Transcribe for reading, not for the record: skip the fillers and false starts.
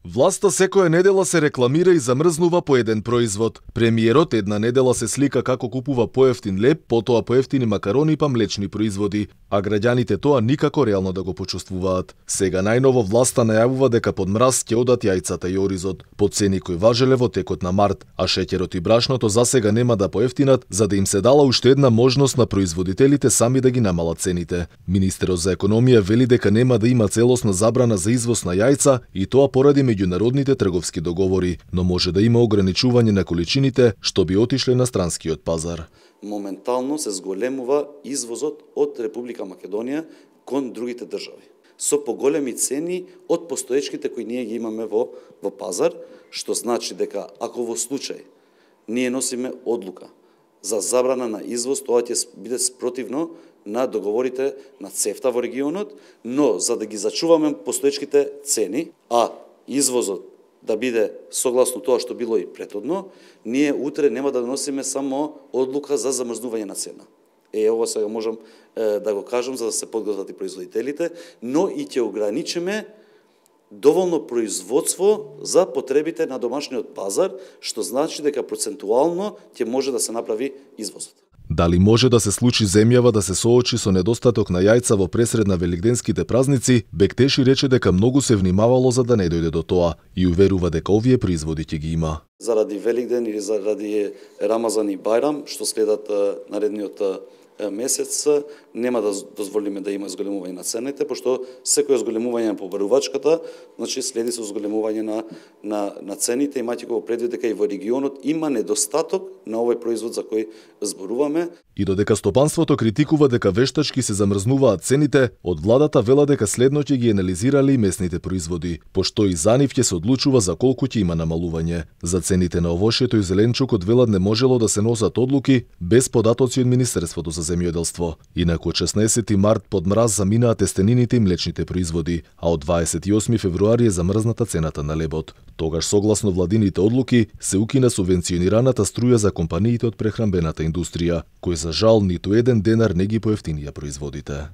Власта секоја недела се рекламира и замрзнува по еден производ. Премиерот една недела се слика како купува поевтин леб, потоа поевтини макарони па млечни производи, а граѓаните тоа никако реално да го почувствуваат. Сега најново власта најавува дека под мраз ќе одат јајцата и оризот, по цени кои важеле во текот на март, а шеќерот и брашното засега нема да поевтинат, за да им се дала уште една можност на производителите сами да ги намалат цените. Министерот за економија вели дека нема да има целосна забрана за извоз на јајца и тоа поради меѓународните трговски договори, но може да има ограничување на количините што би отишле на странскиот пазар. Моментално се зголемува извозот од Република Македонија кон другите држави, со поголеми цени од постоечките кои ние ги имаме во пазар, што значи дека ако во случај ние носиме одлука за забрана на извоз, тоа ќе биде спротивно на договорите на ЦЕФТА во регионот, но за да ги зачуваме постоечките цени, а извозот да биде согласно тоа што било и претhodно, ние утре нема да носиме само одлука за замрзнување на цена. Ова сега можам да го кажам за да се подготват и производителите, но и ќе ограничиме доволно производство за потребите на домашниот пазар, што значи дека процентуално ќе може да се направи извозот. Дали може да се случи земјава да се соочи со недостаток на јајца во пресред на велигденските празници, Бектеши рече дека многу се внимавало за да не дојде до тоа и уверува дека овие производи ќе ги има. Заради Велигден или заради Рамазан и Бајрам, што следат наредниот месец, нема да дозволиме да има зголемување на цените, пошто секој зголемување по барувачката, значи следи со зголемување на цените, имајќи го предвид дека и во регионот има недостаток на овој производ за кој зборуваме. И додека стопанството критикува дека вештачки се замрзнуваат цените, од владата вела дека следно ќе ги анализирале и местните производи, пошто и за нив ќе се одлучува за колку ќе има намалување. За цените на овошјето и зеленчукот велат не можело да се носат одлуки без податоци од Министерството за земјоделство. Инаку од 16 март под мраз заминаа тестенините и млечните производи, а од 28 февруари е замрзната цената на лебот. Тогаш согласно владините одлуки се укина субвенционираната струја за компаниите од прехранбената индустрија, кои за жал ниту еден денар не ги поевтинија производите.